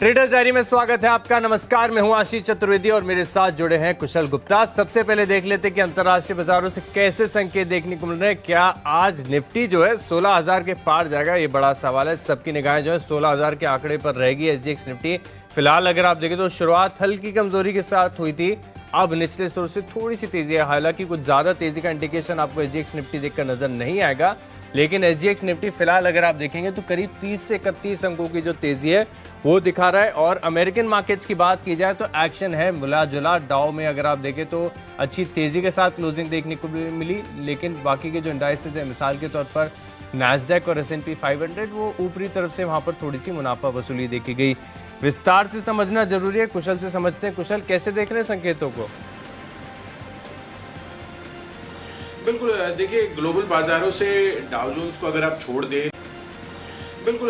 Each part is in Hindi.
ट्रेडर्स डायरी में स्वागत है आपका। नमस्कार, मैं हूं आशीष चतुर्वेदी और मेरे साथ जुड़े हैं कुशल गुप्ता। सबसे पहले देख लेते हैं कि अंतर्राष्ट्रीय बाजारों से कैसे संकेत देखने को मिल रहे हैं। क्या आज निफ्टी जो है 16,000 के पार जाएगा, ये बड़ा सवाल है। सबकी निगाहें जो है 16,000 के आंकड़े पर रहेगी। एसजीएक्स निफ्टी फिलहाल अगर आप देखें तो शुरुआत हल्की कमजोरी के साथ हुई थी, अब निचले स्तर से थोड़ी सी तेजी है। हालांकि कुछ ज्यादा तेजी का इंडिकेशन आपको एसजीएक्स निफ्टी देखकर नजर नहीं आएगा, लेकिन एसजीएक्स निफ्टी फिलहाल अगर आप देखेंगे तो करीब 30 से 31 अंकों की जो तेजी है वो दिखा रहा है। और अमेरिकन मार्केट्स की बात की जाए तो एक्शन है मिला जुला। डाउ में अगर आप देखें तो अच्छी तेजी के साथ क्लोजिंग देखने को मिली, लेकिन बाकी के जो इंडाइसेस है, मिसाल के तौर पर नैस्डैक और S&P 500, वो ऊपरी तरफ से वहां पर थोड़ी सी मुनाफा वसूली देखी गई। विस्तार से समझना जरूरी है, कुशल से समझते हैं। कुशल, कैसे देख रहे हैं संकेतों को? बिल्कुल, देखिए ग्लोबल बाजारों से डाउ जोन्स को अगर आप छोड़ दें को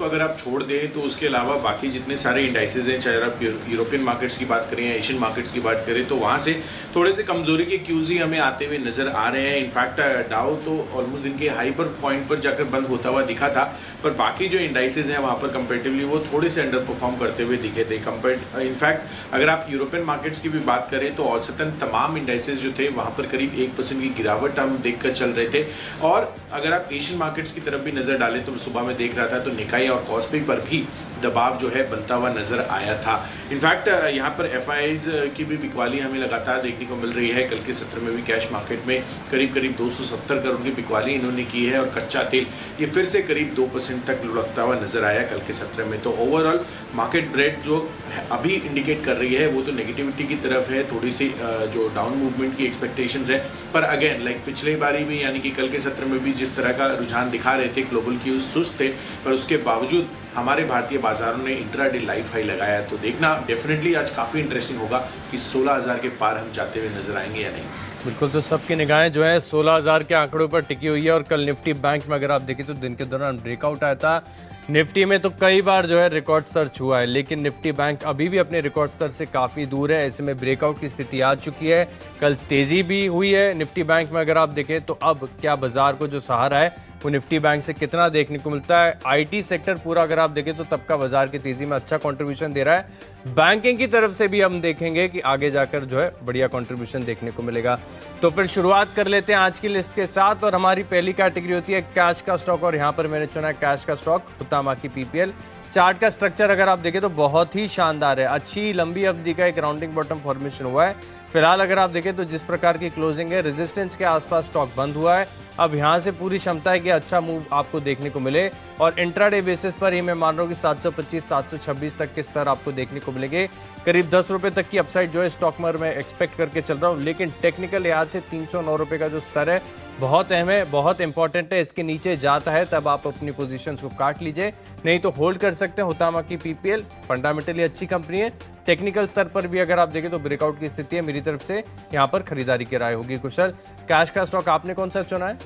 अगर आप छोड़ दें तो उसके अलावा बाकी जितने सारे इंडाइसेस हैं, चाहे आप यूरोपियन मार्केट्स की बात करें या एशियन मार्केट्स की बात करें, तो वहाँ से थोड़े से कमजोरी के क्यूज ही हमें आते हुए नजर आ रहे हैं। इनफैक्ट डाउ तो ऑलमोस्ट दिन के हाई पर पॉइंट पर जाकर बंद होता हुआ दिखा था, पर बाकी जो इंडाइसेस हैं वहाँ पर कंपेरेटिवली वो थोड़े से अंडर परफॉर्म करते हुए दिखे थे। इनफैक्ट अगर आप यूरोपियन मार्केट्स की भी बात करें तो औसतन तमाम इंडाइसेस जो थे वहाँ पर करीब 1% की गिरावट हम देखकर चल रहे थे। और अगर आप एशियन मार्केट्स की तरफ भी नजर डालें तो सुबह में देख रहा था तो निकाई और कॉस्पी पर भी दबाव जो है बनता हुआ नजर आया था। इनफैक्ट यहाँ पर एफआईज की भी बिकवाली हमें लगातार देखने को मिल रही है। कल के सत्र में भी कैश मार्केट में करीब 270 करोड़ की बिकवाली इन्होंने की है और कच्चा तेल ये फिर से करीब 2% तक लुढ़कता हुआ नजर आया कल के सत्र में। तो ओवरऑल मार्केट ब्रेड जो अभी इंडिकेट कर रही है वो तो नेगेटिविटी की तरफ है, थोड़ी सी जो डाउन मूवमेंट की एक्सपेक्टेशंस है। पर अगेन लाइक पिछले बारी भी यानी कि कल के सत्र में भी जिस तरह का रुझान दिखा रहे थे, ग्लोबल क्यूज सुस्त थे, पर उसके बावजूद हमारे भारतीय बाजारों ने इंट्राडे लाइफ हाई लगाया। तो देखना डेफिनेटली आज काफ़ी इंटरेस्टिंग होगा कि 16,000 के पार हम जाते हुए नजर आएंगे या नहीं। बिल्कुल, तो सबकी निगाहें जो है 16,000 के आंकड़ों पर टिकी हुई है। और कल निफ्टी बैंक में अगर आप देखें तो दिन के दौरान ब्रेकआउट आया था। निफ्टी में तो कई बार जो है रिकॉर्ड स्तर छुआ है, लेकिन निफ्टी बैंक अभी भी अपने रिकॉर्ड स्तर से काफ़ी दूर है। ऐसे में ब्रेकआउट की स्थिति आ चुकी है। कल तेजी भी हुई है निफ्टी बैंक में अगर आप देखें तो। अब क्या बाजार को जो सहारा है वो निफ्टी बैंक से कितना देखने को मिलता है? आईटी सेक्टर पूरा अगर आप देखें तो तब का बाजार की तेजी में अच्छा कंट्रीब्यूशन दे रहा है। बैंकिंग की तरफ से भी हम देखेंगे कि आगे जाकर जो है बढ़िया कंट्रीब्यूशन देखने को मिलेगा। तो फिर शुरुआत कर लेते हैं आज की लिस्ट के साथ। और हमारी पहली कैटेगरी होती है कैश का स्टॉक, और यहाँ पर मैंने चुना है कैश का स्टॉक हुतामा की पीपीएल। चार्ट का स्ट्रक्चर अगर आप देखें तो बहुत ही शानदार है। अच्छी लंबी अवधि का एक राउंडिंग बॉटम फॉर्मेशन हुआ है। फिलहाल अगर आप देखें तो जिस प्रकार की क्लोजिंग है, रेजिस्टेंस के आसपास स्टॉक बंद हुआ है। अब यहाँ से पूरी क्षमता है कि अच्छा मूव आपको देखने को मिले। और इंट्राडे बेसिस पर ही मैं मान रहा हूँ कि 725-726 तक के स्तर आपको देखने को मिलेंगे। करीब 10 रुपये तक की अपसाइड जो है स्टॉक में मैं एक्सपेक्ट करके चल रहा हूँ। लेकिन टेक्निकल लिहाज से 309 रुपये का जो स्तर है बहुत अहम है, बहुत इंपॉर्टेंट है। इसके नीचे जाता है तब आप अपनी पोजीशंस को काट लीजिए, नहीं तो होल्ड कर सकते हैं। हुतामा की पीपीएल फंडामेंटली अच्छी कंपनी है। टेक्निकल स्तर पर भी अगर आप देखें तो ब्रेकआउट की स्थिति है। मेरी तरफ से यहाँ पर खरीदारी की राय होगी। कुशल, कैश का स्टॉक आपने कौन सा चुना है?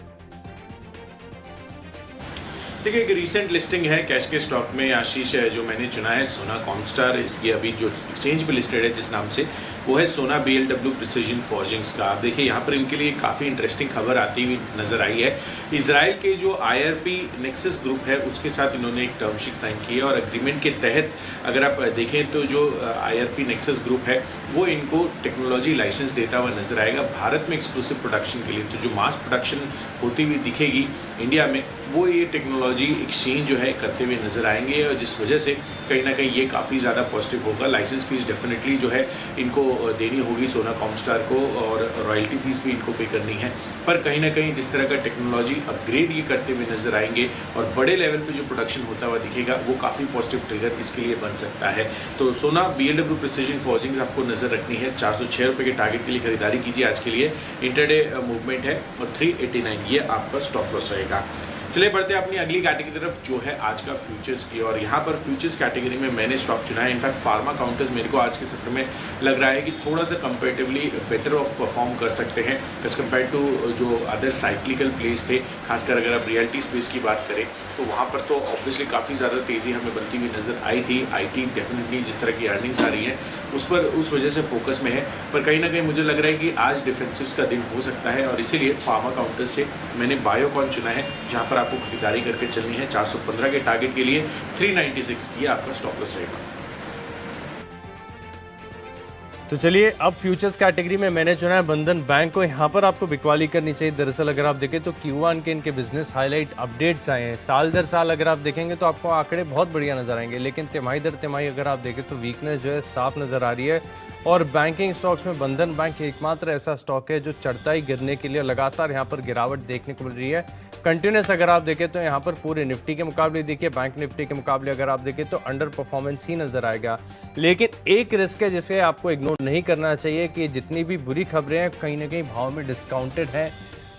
देखिए, एक रीसेंट लिस्टिंग है कैश के स्टॉक में आशीष, जो मैंने चुना है सोना कॉमस्टार। ये अभी जो एक्सचेंज पे लिस्टेड है जिस नाम से, वो है सोना BLW प्रिसिजन फॉर्जिंग्स का। आप देखिए यहाँ पर इनके लिए काफ़ी इंटरेस्टिंग खबर आती हुई नजर आई है। इजराइल के जो IRP नेक्सस ग्रुप है उसके साथ इन्होंने एक टर्मशीट साइन की है, और एग्रीमेंट के तहत अगर आप देखें तो जो IRP नेक्सस ग्रुप है वो इनको टेक्नोलॉजी लाइसेंस देता हुआ नजर आएगा भारत में एक्सक्लूसिव प्रोडक्शन के लिए। तो जो मास प्रोडक्शन होती हुई दिखेगी इंडिया में, वो ये टेक्नोलॉजी एक्सचेंज जो है करते हुए नजर आएंगे, और जिस वजह से कहीं ना कहीं ये काफ़ी ज़्यादा पॉजिटिव होगा। लाइसेंस फीस डेफिनेटली जो है इनको देनी होगी सोना कॉमस्टार को, और रॉयल्टी फीस भी इनको पे करनी है। पर कहीं ना कहीं जिस तरह का टेक्नोलॉजी अपग्रेड ये करते हुए नजर आएंगे और बड़े लेवल पे जो प्रोडक्शन होता हुआ दिखेगा, वो काफ़ी पॉजिटिव ट्रिगर इसके लिए बन सकता है। तो सोना BLW प्रिसिजन फॉर्जिंग्स आपको नजर रखनी है। 406 रुपये के टारगेट के लिए खरीदारी कीजिए आज के लिए। इंटरडे मूवमेंट है और 389 ये आपका स्टॉप लॉस रहेगा। चलिए बढ़ते हैं अपनी अगली कैटेगरी की तरफ, जो है आज का फ्यूचर्स की। और यहाँ पर फ्यूचर्स कैटेगरी में मैंने स्टॉक चुना है। इनफैक्ट फार्मा काउंटर्स मेरे को आज के सत्र में लग रहा है कि थोड़ा सा कंपेरेटिवली बेटर ऑफ परफॉर्म कर सकते हैं एज कम्पेयर टू जो अदर साइक्लिकल प्लेस थे। खासकर अगर आप रियल्टी स्पेस की बात करें तो वहाँ पर तो ऑब्वियसली काफ़ी ज़्यादा तेज़ी हमें बनती हुई नजर आई थी। IT डेफिनेटली जिस तरह की अर्निंग्स आ रही हैं उस वजह से फोकस में है। पर कहीं ना कहीं मुझे लग रहा है कि आज डिफेंसिव्स का दिन हो सकता है, और इसीलिए फार्मा काउंटर्स से मैंने बायोकॉन चुना है, जहाँ पर आपको खरीदारी करके चलनी है। 415 के टारगेट के लिए 396 ये आपका स्टॉप लॉस रहेगा। तो चलिए, अब फ्यूचर्स कैटेगरी में मैंने चुना है बंधन बैंक को। यहाँ पर आपको बिकवाली करनी चाहिए। दरअसल अगर आप देखें तो Q1 के इनके बिजनेस हाईलाइट अपडेट्स आए हैं। साल दर साल अगर आप देखेंगे तो आपको आंकड़े बहुत बढ़िया नजर आएंगे, लेकिन तिमाही दर तिमाही अगर आप देखें तो वीकनेस जो है साफ नजर आ रही है। और बैंकिंग स्टॉक्स में बंधन बैंक एकमात्र ऐसा स्टॉक है जो चढ़ता ही गिरने के लिए लगातार यहाँ पर गिरावट देखने को मिल रही है। कंटिन्यूस अगर आप देखें तो यहाँ पर पूरे निफ्टी के मुकाबले देखिए, बैंक निफ्टी के मुकाबले अगर आप देखें तो अंडर परफॉर्मेंस ही नजर आएगा। लेकिन एक रिस्क है जिसे आपको इग्नोर नहीं करना चाहिए कि जितनी भी बुरी खबरें हैं कहीं ना कहीं भाव में डिस्काउंटेड है।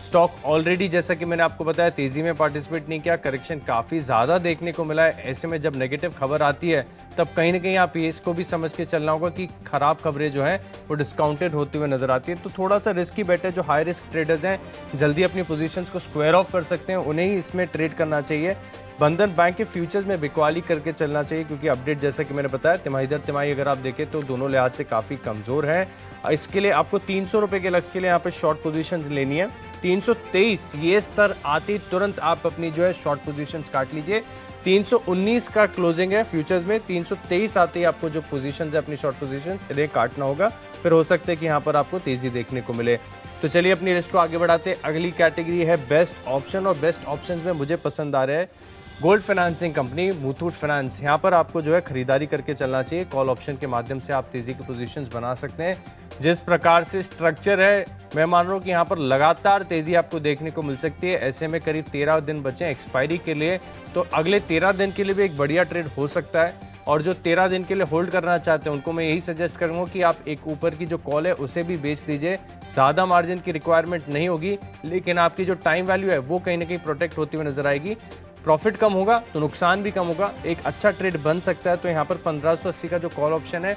स्टॉक ऑलरेडी, जैसा कि मैंने आपको बताया, तेजी में पार्टिसिपेट नहीं किया, करेक्शन काफ़ी ज़्यादा देखने को मिला है। ऐसे में जब नेगेटिव खबर आती है तब कहीं ना कहीं आप इसको भी समझ के चलना होगा कि खराब खबरें जो हैं वो डिस्काउंटेड होती हुए नजर आती है। तो थोड़ा सा रिस्की बेट है। जो हाई रिस्क ट्रेडर्स हैं जल्दी अपनी पोजीशंस को स्क्वायर ऑफ कर सकते हैं, उन्हें ही इसमें ट्रेड करना चाहिए। बंधन बैंक के फ्यूचर्स में बिकवाली करके चलना चाहिए, क्योंकि अपडेट जैसा कि मैंने बताया तिमाही दर तिमाही अगर आप देखें तो दोनों लिहाज से काफ़ी कमज़ोर है। इसके लिए आपको 300 रुपये के लक्ष्य के लिए यहाँ पे शॉर्ट पोजीशंस लेनी है। 323 ये स्तर आती तुरंत आप अपनी जो है शॉर्ट पोजीशंस काट लीजिए। 319 का क्लोजिंग है फ्यूचर्स में। 323 आते ही आपको जो पोजीशंस है अपनी शॉर्ट पोजीशंस इन्हें काटना होगा, फिर हो सकता है कि यहाँ पर आपको तेजी देखने को मिले। तो चलिए अपनी लिस्ट को आगे बढ़ाते। अगली कैटेगरी है बेस्ट ऑप्शन, और बेस्ट ऑप्शन में मुझे पसंद आ रहा है gold financing company Muthoot finance. यहाँ पर आपको जो है खरीदारी करके चलना चाहिए। कॉल ऑप्शन के माध्यम से आप तेजी की पोजीशंस बना सकते हैं। जिस प्रकार से स्ट्रक्चर है, मैं मान रहा हूँ कि यहाँ पर लगातार तेजी आपको देखने को मिल सकती है। ऐसे में करीब 13 दिन बचे एक्सपायरी के लिए, तो अगले 13 दिन के लिए भी एक बढ़िया ट्रेड हो सकता है। और जो 13 दिन के लिए होल्ड करना चाहते हैं उनको मैं यही सजेस्ट करूंगा कि आप एक ऊपर की जो कॉल है उसे भी बेच दीजिए। ज़्यादा मार्जिन की रिक्वायरमेंट नहीं होगी, लेकिन आपकी जो टाइम वैल्यू है वो कहीं ना कहीं प्रोटेक्ट होती हुई नजर आएगी। प्रॉफिट कम होगा तो नुकसान भी कम होगा, एक अच्छा ट्रेड बन सकता है। तो यहाँ पर 1580 का जो कॉल ऑप्शन है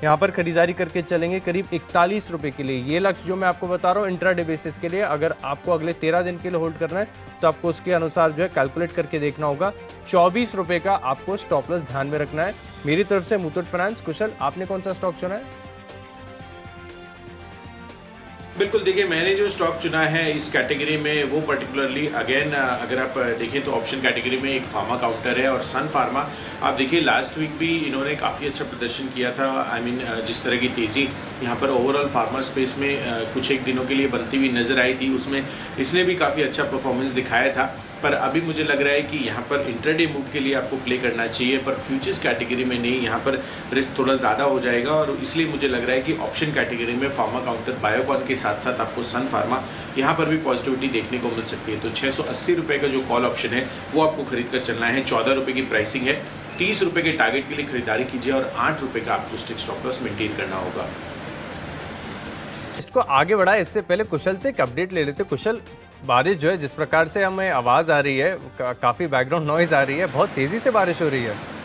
यहाँ पर खरीदारी करके चलेंगे करीब 41 रुपये के लिए। ये लक्ष्य जो मैं आपको बता रहा हूँ इंट्राडे बेसिस के लिए, अगर आपको अगले 13 दिन के लिए होल्ड करना है तो आपको उसके अनुसार जो है कैलकुलेट करके देखना होगा। 24 रुपये का आपको स्टॉप लॉस ध्यान में रखना है। मेरी तरफ से मुथूट फाइनेंस। कुशल, आपने कौन सा स्टॉक चुना है? बिल्कुल, देखिए मैंने जो स्टॉक चुना है इस कैटेगरी में वो पर्टिकुलरली अगेन अगर आप देखें तो ऑप्शन कैटेगरी में एक फार्मा काउंटर है और सन फार्मा। आप देखिए लास्ट वीक भी इन्होंने काफ़ी अच्छा प्रदर्शन किया था। आई मीन जिस तरह की तेज़ी यहाँ पर ओवरऑल फार्मा स्पेस में कुछ एक दिनों के लिए बनती हुई नज़र आई थी, उसमें इसने भी काफ़ी अच्छा परफॉर्मेंस दिखाया था। पर अभी मुझे लग रहा है कि यहाँ पर इंट्राडे मूव के लिए आपको प्ले करना चाहिए, पर फ्यूचर्स कैटेगरी में नहीं। यहाँ पर रिस्क थोड़ा ज़्यादा हो जाएगा और इसलिए मुझे लग रहा है कि ऑप्शन कैटेगरी में फार्मा काउंटर बायोकॉन के साथ साथ आपको सन फार्मा यहाँ पर भी पॉजिटिविटी देखने को मिल सकती है। तो 680 रुपये का जो कॉल ऑप्शन है वो आपको खरीद कर चलना है। 14 रुपये की प्राइसिंग है। 30 रुपये के टारगेट के लिए खरीदारी कीजिए और 8 रुपये का आपको स्टिक स्टॉप लॉस मेंटेन करना होगा। इसको आगे बढ़ा इससे पहले कुशल से एक अपडेट ले लेते। कुशल, बारिश जो है जिस प्रकार से हमें आवाज़ आ रही है, काफ़ी बैकग्राउंड नॉइज़ आ रही है, बहुत तेज़ी से बारिश हो रही है।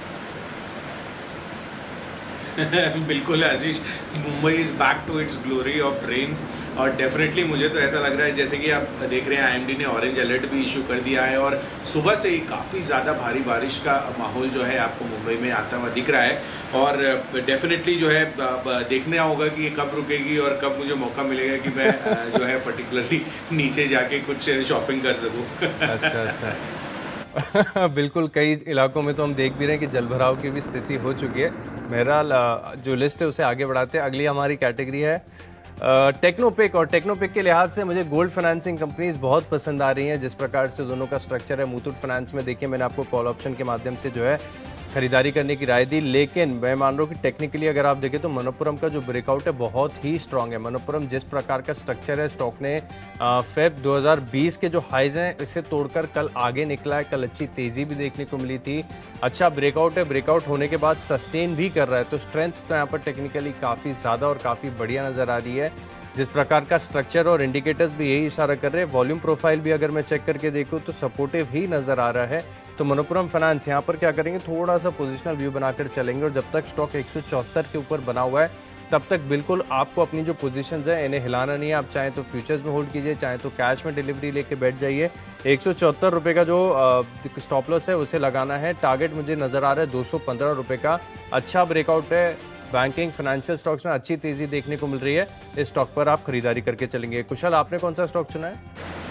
बिल्कुल Ashish, Mumbai is back to its glory of rains. और डेफिनेटली मुझे तो ऐसा लग रहा है जैसे कि आप देख रहे हैं आईएमडी ने ऑरेंज अलर्ट भी इशू कर दिया है और सुबह से ही काफ़ी ज़्यादा भारी बारिश का माहौल जो है आपको मुंबई में आता हुआ दिख रहा है। और डेफिनेटली जो है देखना होगा कि ये कब रुकेगी और कब मुझे मौका मिलेगा कि मैं जो है पर्टिकुलरली नीचे जाके कुछ शॉपिंग कर सकूँ। अच्छा। बिल्कुल, कई इलाकों में तो हम देख भी रहे हैं कि जलभराव की भी स्थिति हो चुकी है। बहरहाल जो लिस्ट है उसे आगे बढ़ाते हैं। अगली हमारी कैटेगरी है टेक्नोपिक, और टेक्नोपिक के लिहाज से मुझे गोल्ड फाइनेंसिंग कंपनीज बहुत पसंद आ रही हैं। जिस प्रकार से दोनों का स्ट्रक्चर है, मुथूट फाइनेंस में देखिए मैंने आपको कॉल ऑप्शन के माध्यम से जो है खरीदारी करने की राय दी, लेकिन मैं मान रहा हूँ कि टेक्निकली अगर आप देखें तो मनप्पुरम का जो ब्रेकआउट है बहुत ही स्ट्रांग है। मनप्पुरम जिस प्रकार का स्ट्रक्चर है, स्टॉक ने फेब 2020 के जो हाइज हैं इसे तोड़कर कल आगे निकला है। कल अच्छी तेजी भी देखने को मिली थी। अच्छा ब्रेकआउट है, ब्रेकआउट होने के बाद सस्टेन भी कर रहा है, तो स्ट्रेंथ तो यहाँ पर टेक्निकली काफ़ी ज़्यादा और काफ़ी बढ़िया नज़र आ रही है। जिस प्रकार का स्ट्रक्चर और इंडिकेटर्स भी यही इशारा कर रहे हैं। वॉल्यूम प्रोफाइल भी अगर मैं चेक करके देखूँ तो सपोर्टिव ही नज़र आ रहा है। तो मनप्पुरम फाइनेंस यहाँ पर क्या करेंगे, थोड़ा सा पोजिशनल व्यू बनाकर चलेंगे और जब तक स्टॉक 174 के ऊपर बना हुआ है तब तक बिल्कुल आपको अपनी जो पोजीशंस है इन्हें हिलाना नहीं है। आप चाहें तो फ्यूचर्स में होल्ड कीजिए, चाहें तो कैश में डिलीवरी लेके बैठ जाइए। 174 रुपये का जो स्टॉप लॉस है उसे लगाना है। टारगेट मुझे नज़र आ रहा है 215 रुपये का। अच्छा ब्रेकआउट है, बैंकिंग फाइनेंशियल स्टॉक्स में अच्छी तेज़ी देखने को मिल रही है। इस स्टॉक पर आप खरीदारी करके चलेंगे। कुशल, आपने कौन सा स्टॉक चुना है?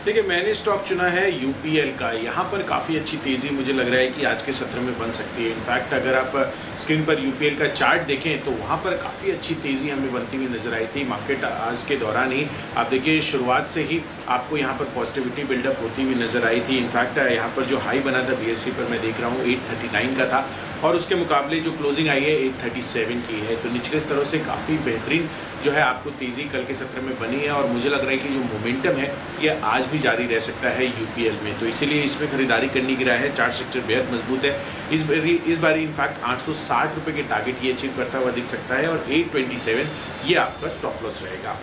देखिए मैंने स्टॉक चुना है यूपीएल का। यहाँ पर काफ़ी अच्छी तेज़ी मुझे लग रहा है कि आज के सत्र में बन सकती है। इनफैक्ट अगर आप स्क्रीन पर यूपीएल का चार्ट देखें तो वहाँ पर काफ़ी अच्छी तेज़ी हमें बनती हुई नजर आई थी। मार्केट आज के दौरान ही आप देखिए शुरुआत से ही आपको यहाँ पर पॉजिटिविटी बिल्डअप होती हुई नजर आई थी। इनफैक्ट यहाँ पर जो हाई बना था बीएससी पर मैं देख रहा हूँ 839 का था और उसके मुकाबले जो क्लोजिंग आई है 837 की है। तो निचले स्तरों से काफ़ी बेहतरीन जो है आपको तेज़ी कल के सत्र में बनी है और मुझे लग रहा है कि जो मोमेंटम है ये आज भी जारी रह सकता है यूपीएल में। तो इसीलिए इसमें खरीदारी करने की राय है। चार्ट स्ट्रक्चर बेहद मजबूत है। इस बारी इनफैक्ट 860 रुपये के टारगेट ये अचीव करता हुआ दिख सकता है और 827 ये आपका स्टॉप लॉस रहेगा।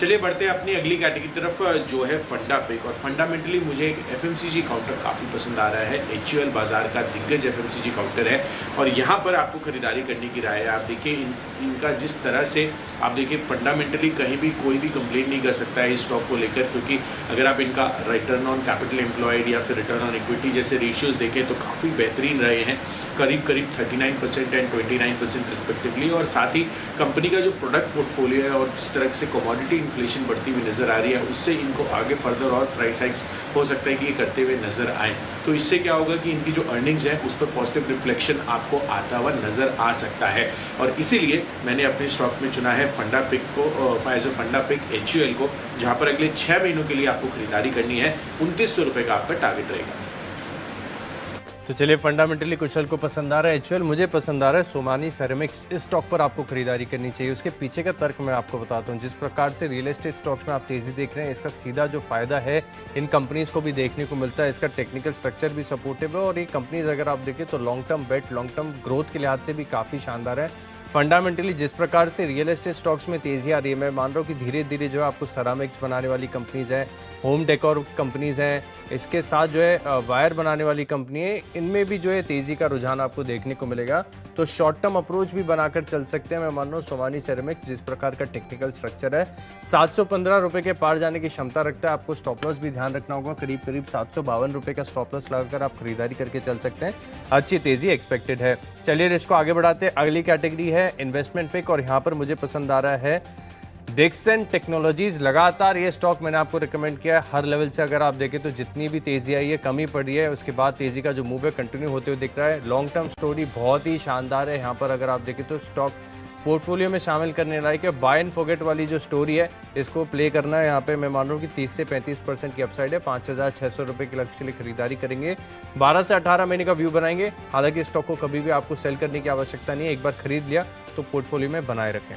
चलिए बढ़ते हैं अपनी अगली कैटेगरी तरफ जो है फंडा पिक। और फंडामेंटली मुझे एक एफएमसीजी काउंटर काफ़ी पसंद आ रहा है। एचयूएल बाजार का दिग्गज एफएमसीजी काउंटर है और यहाँ पर आपको खरीदारी करने की राय है। आप देखिए इनका जिस तरह से आप देखिए फंडामेंटली कहीं भी कोई भी कंप्लेंट नहीं कर सकता है इस स्टॉक को लेकर, क्योंकि अगर आप इनका रिटर्न ऑन कैपिटल एम्प्लॉयड या फिर रिटर्न ऑन इक्विटी जैसे रेशियोज देखें तो काफ़ी बेहतरीन रहे हैं, करीब 39% एंड 29% रिस्पेक्टिवली। और साथ ही कंपनी का जो प्रोडक्ट पोर्टफोलियो है और जिस तरह से कमोडिटी इन्फ्लेशन बढ़ती हुई नज़र आ रही है उससे इनको आगे फर्दर और प्राइस हाइक्स हो सकता है कि ये करते हुए नज़र आए। तो इससे क्या होगा कि इनकी जो अर्निंग्स है उस पर पॉजिटिव रिफ्लेक्शन आपको आता हुआ नज़र आ सकता है। और इसीलिए मैंने अपने स्टॉक में चुना है फंडा पिक को, एज अ फंडा पिक एचयूएल को, जहाँ पर अगले 6 महीनों के लिए आपको खरीदारी करनी है। 2900 रुपये का आपका टारगेट रहेगा। तो चलिए फंडामेंटली कुशल को पसंद आ रहा है एचयूएल, मुझे पसंद आ रहा है सोमानी सेरेमिक्स। इस स्टॉक पर आपको खरीदारी करनी चाहिए। उसके पीछे का तर्क मैं आपको बताता हूँ। जिस प्रकार से रियल एस्टेट स्टॉक्स में आप तेजी देख रहे हैं, इसका सीधा जो फायदा है इन कंपनीज को भी देखने को मिलता है। इसका टेक्निकल स्ट्रक्चर भी सपोर्टिव है और ये कंपनीज अगर आप देखें तो लॉन्ग टर्म बेट, लॉन्ग टर्म ग्रोथ के लिहाज से भी काफ़ी शानदार है। फंडामेंटली जिस प्रकार से रियल एस्टेट स्टॉक्स में तेजी आ रही है, मैं मान रहा हूँ कि धीरे धीरे जो है आपको सेरामिक्स बनाने वाली कंपनीज हैं, होम डेकोर कंपनीज हैं, इसके साथ जो है वायर बनाने वाली कंपनी है, इनमें भी जो है तेज़ी का रुझान आपको देखने को मिलेगा। तो शॉर्ट टर्म अप्रोच भी बनाकर चल सकते हैं। मैं मान रहा हूँ सोमानी सेरेमिक्स जिस प्रकार का टेक्निकल स्ट्रक्चर है 715 रुपये के पार जाने की क्षमता रखता है। आपको स्टॉप लॉस भी ध्यान रखना होगा। करीब 752 रुपये का स्टॉप लॉस लगाकर आप खरीदारी करके चल सकते हैं। अच्छी तेज़ी एक्सपेक्टेड है। चलिए इसको आगे बढ़ाते हैं। अगली कैटेगरी है इन्वेस्टमेंट पिक और यहाँ पर मुझे पसंद आ रहा है डिक्सन टेक्नोलॉजीज। लगातार ये स्टॉक मैंने आपको रिकमेंड किया है। हर लेवल से अगर आप देखें तो जितनी भी तेज़ी आई है कमी पड़ी है, उसके बाद तेज़ी का जो मूव है कंटिन्यू होते हुए दिख रहा है। लॉन्ग टर्म स्टोरी बहुत ही शानदार है। यहाँ पर अगर आप देखें तो स्टॉक पोर्टफोलियो में शामिल करने लायक है। बाय एंड फॉरगेट वाली जो स्टोरी है इसको प्ले करना है। यहाँ पे मैं मान रहा हूँ कि 30 से 35% की अपसाइड है। 5600 रुपये के लक्ष्य के लिए खरीदारी करेंगे। 12 से 18 महीने का व्यू बनाएंगे। हालांकि स्टॉक को कभी भी आपको सेल करने की आवश्यकता नहीं है। एक बार खरीद लिया तो पोर्टफोलियो में बनाए रखें।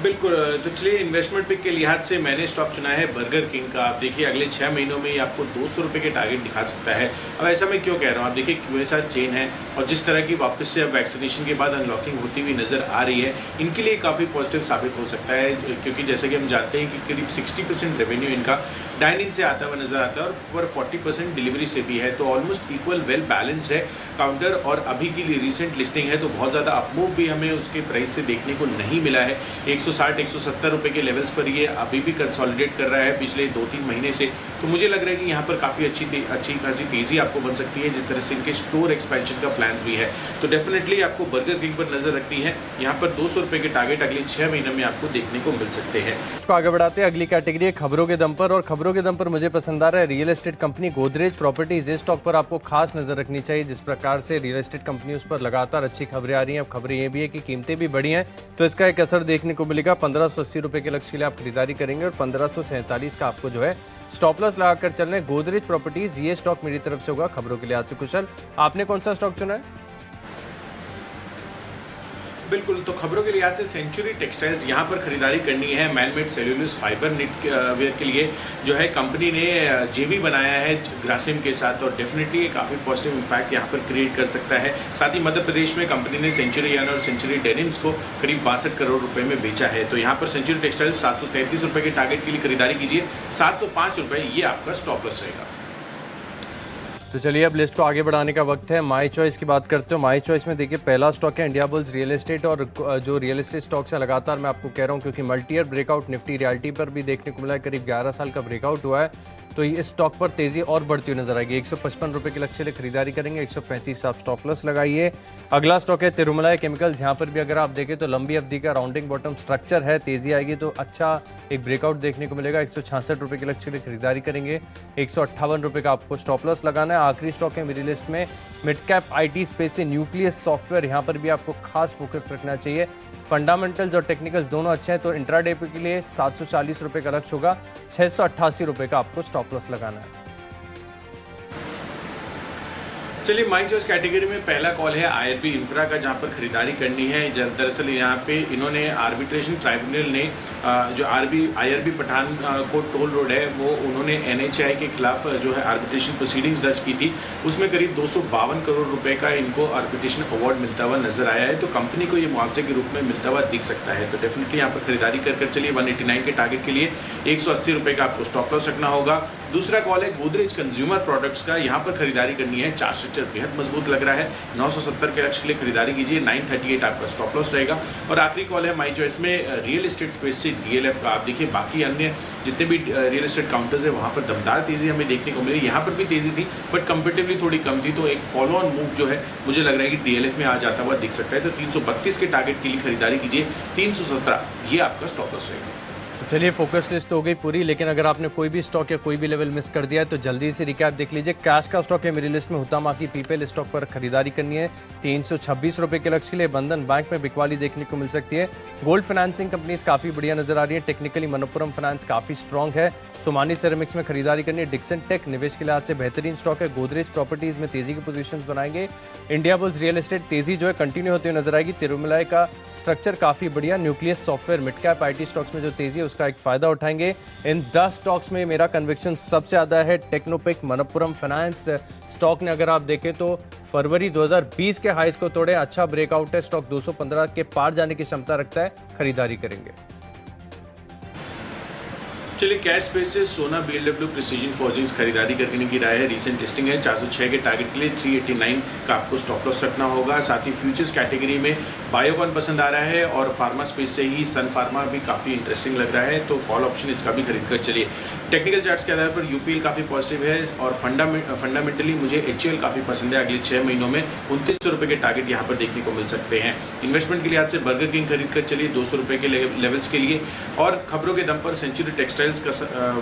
बिल्कुल। तो चलिए इन्वेस्टमेंट पिक के लिहाज से मैंने स्टॉक चुना है बर्गर किंग का। आप देखिए अगले 6 महीनों में ये आपको 200 रुपये के टारगेट दिखा सकता है। अब ऐसा मैं क्यों कह रहा हूँ, आप देखिए QSR चेन है और जिस तरह की वापस से अब वैक्सीनेशन के बाद अनलॉकिंग होती हुई नज़र आ रही है, इनके लिए काफ़ी पॉजिटिव साबित हो सकता है। क्योंकि जैसे कि हम जानते हैं कि करीब 60% रेवेन्यू इनका डाइन इन से आता हुआ नजर आता है और 40% डिलीवरी से भी है। तो ऑलमोस्ट इक्वल वेल बैलेंस्ड है काउंटर। और अभी की रिसेंट लिस्टिंग है तो बहुत ज़्यादा अपमूव भी हमें उसके प्राइस से देखने को नहीं मिला है। 160-170 रुपये के लेवल्स पर ये अभी भी कंसोलिडेट कर रहा है पिछले 2-3 महीने से। तो मुझे लग रहा है कि यहाँ पर काफ़ी अच्छी खासी तेज़ी आपको बन सकती है, जिस तरह से इनके स्टोर एक्सपेंशन का प्लान्स भी है। तो डेफिनेटली आपको बर्गर किंग पर नजर रखनी है। यहाँ पर 200 रुपये के टारगेट अगले 6 महीनों में आपको देखने को मिल सकते हैं। इसको आगे बढ़ाते हैं। अगली कैटेगरी है खबरों के दम पर और खबरों के दम पर मुझे पसंद आ रहा है real estate company Godrej properties. इस स्टॉक पर आपको खास नजर रखनी चाहिए। जिस प्रकार से रियल एस्टेट कंपनी उस पर लगातार अच्छी खबरें आ रही हैं। अब खबरें ये भी है कि कीमतें भी बढ़ी हैं तो इसका एक असर देखने को मिलेगा। 1580 रुपये के लक्ष्य के लिए आप खरीदारी करेंगे और 1547 का आपको जो है स्टॉप लॉस लगाकर चलना है। गोदरेज प्रॉपर्टीज ये स्टॉक मेरी तरफ से होगा खबरों के लिहाज से। कुशल, आपने कौन सा स्टॉक चुना है? बिल्कुल। तो खबरों के लिहाज से सेंचुरी टेक्सटाइल्स यहाँ पर खरीदारी करनी है। Manmade cellulose fibre knitwear के लिए जो है कंपनी ने जेवी बनाया है ग्रासिम के साथ और डेफिनेटली काफ़ी पॉजिटिव इम्पैक्ट यहाँ पर क्रिएट कर सकता है। साथ ही मध्य प्रदेश में कंपनी ने सेंचुरी यान और सेंचुरी डेनिम्स को करीब 62 करोड़ रुपए में बेचा है। तो यहाँ पर सेंचुरी टेक्सटाइल्स 733 रुपये के टारगेट के लिए खरीदारी कीजिए। 705 रुपये ये आपका स्टॉप लॉस रहेगा। तो चलिए अब लिस्ट को आगे बढ़ाने का वक्त है। माई चॉइस की बात करते हो। माई चॉइस में देखिए पहला स्टॉक है इंडिया बुल्स रियल एस्टेट, और जो रियल एस्टेट स्टॉक्स है लगातार मैं आपको कह रहा हूँ, क्योंकि multi year breakout Nifty realty पर भी देखने को मिला है, करीब 11 साल का ब्रेकआउट हुआ है, तो इस स्टॉक पर तेजी और बढ़ती हुई नजर आएगी। 155 रुपये के लक्ष्य लिए खरीदारी करेंगे, 135 आप स्टॉप लॉस लगाइए। अगला स्टॉक है तिरुमलाई केमिकल्स। यहाँ पर भी अगर आप देखें तो लंबी अवधि का राउंडिंग बॉटम स्ट्रक्चर है, तेजी आएगी तो अच्छा एक ब्रेकआउट देखने को मिलेगा। 166 रुपये के लक्ष्य लिए खरीदारी करेंगे, 158 रुपये का आपको स्टॉप लॉस लगाना है। आखिरी स्टॉक है मेरी लिस्ट में मिड कैप आईटी स्पेस से न्यूक्लियस सॉफ्टवेयर। यहाँ पर भी आपको खास फोकस रखना चाहिए। फंडामेंटल्स और टेक्निकल्स दोनों अच्छे हैं, तो इंट्राडे के लिए 740 रुपये का लक्ष्य होगा, 688 रुपये का आपको स्टॉप लॉस लगाना है। चलिए माई चॉइस कैटेगरी में पहला कॉल है आईआरबी इंफ्रा का, जहां पर खरीदारी करनी है। दरअसल यहाँ पे इन्होंने आर्बिट्रेशन ट्राइब्यूनल ने जो आईआरबी पठानकोट टोल रोड है वो उन्होंने एनएचएआई के खिलाफ जो है आर्बिट्रेशन प्रोसीडिंग्स दर्ज की थी, उसमें करीब 252 करोड़ रुपए का इनको आर्बिट्रेशन अवार्ड मिलता हुआ नजर आया है। तो कंपनी को ये मुआवजे के रूप में मिलता हुआ दिख सकता है, तो डेफिनेटली यहाँ पर खरीदारी कर चलिए। 189 के टारगेट के लिए 180 रुपये का आपको स्टॉप लॉस रखना होगा। दूसरा कॉल है गोदरेज कंज्यूमर प्रोडक्ट्स का, यहाँ पर खरीदारी करनी है। चार्ट स्ट्रक्चर बेहद मजबूत लग रहा है, 970 के लक्ष्य के लिए खरीदारी कीजिए, 938 आपका स्टॉप लॉस रहेगा। और आखिरी कॉल है माई चॉइस में रियल एस्टेट स्पेस से डीएलएफ का। आप देखिए बाकी अन्य जितने भी रियल एस्टेट काउंटर्स है वहाँ पर दमदार तेजी हमें देखने को मिली, यहाँ पर भी तेजी थी बट कंपेरेटिवली थोड़ी कम थी, तो एक फॉलो ऑन मूव जो है मुझे लग रहा है कि डीएलएफ में आ जाता हुआ दिख सकता है। तो 332 के टारगेट के लिए खरीदारी कीजिए, 317 ये आपका स्टॉप लॉस रहेगा। चलिए फोकस लिस्ट हो गई पूरी, लेकिन अगर आपने कोई भी स्टॉक या कोई भी लेवल मिस कर दिया है तो जल्दी से रिकैप देख लीजिए। कैश का स्टॉक है मेरी लिस्ट में, हुतामा की पीपल स्टॉक पर खरीदारी करनी है, 326 रुपये के लक्ष्य के लिए। बंधन बैंक में बिकवाली देखने को मिल सकती है। गोल्ड फाइनेंसिंग कंपनीज काफी बढ़िया नजर आ रही है, टेक्निकली मनप्पुरम फाइनेंस काफी स्ट्रॉन्ग है। सोमानी सेरेमिक्स में खरीदारी करनी है। डिक्सन टेक निवेश के लिहाज से बेहतरीन स्टॉक है। गोदरेज प्रॉपर्टीज में तेजी के पोजीशंस बनाएंगे। इंडिया बुल्स रियल एस्टेट तेजी जो है कंटिन्यू होती हुई नजर आएगी। तिरुमलाई का स्ट्रक्चर काफी बढ़िया। Nucleus software mid cap IT stocks में जो तेजी है उसका एक फायदा उठाएंगे। इन 10 स्टॉक्स में मेरा कन्विक्शन सबसे ज्यादा है टेक्नोपिक, मनप्पुरम फाइनेंस स्टॉक ने अगर आप देखें तो फरवरी 2020 के हाईस को तोड़े, अच्छा ब्रेकआउट है। स्टॉक 215 के पार जाने की क्षमता रखता है, खरीदारी करेंगे। चलिए कैश स्पेस से सोना बीएलडब्ल्यू प्रिसीजन फॉर्जिंग्स खरीदारी करने की राय है। रीसेंट लिस्टिंग है, 406 के टारगेट के लिए 389 का आपको स्टॉप लॉस रखना होगा। साथ ही फ्यूचर्स कैटेगरी में बायोकॉन पसंद आ रहा है और फार्मा स्पेस से ही सन फार्मा भी काफ़ी इंटरेस्टिंग लग रहा है, तो कॉल ऑप्शन इसका भी खरीद कर चलिए। टेक्निकल चार्ट्स के आधार पर यूपीएल काफ़ी पॉजिटिव है और फंडामेंटली मुझे एचएएल काफ़ी पसंद है। अगले 6 महीनों में 2900 रुपये के टारगेट यहाँ पर देखने को मिल सकते हैं। इन्वेस्टमेंट के लिहाज से बर्गर किंग खरीद कर चलिए 200 रुपये के लेवल्स के लिए। और खबरों के दम पर सेंचुरी टेक्सटाइल्स का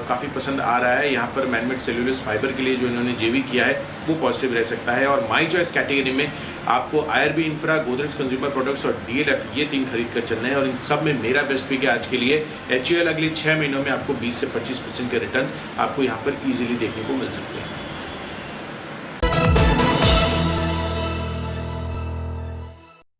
काफ़ी पसंद आ रहा है। यहाँ पर मैनमेड सेल्यूलोज फाइबर के लिए जो इन्होंने जेवी किया है वो पॉजिटिव रह सकता है। और माई चॉइस कैटेगरी में आपको IRB infra, Godrej consumer products और डीएलएफ ये 3 खरीद कर चलना है। और इन सब में मेरा बेस्ट पिक है आज के लिए एचयूएल। अगले 6 महीनों में आपको 20 से 25% के रिटर्न्स आपको यहाँ पर इजीली देखने को मिल सकते हैं।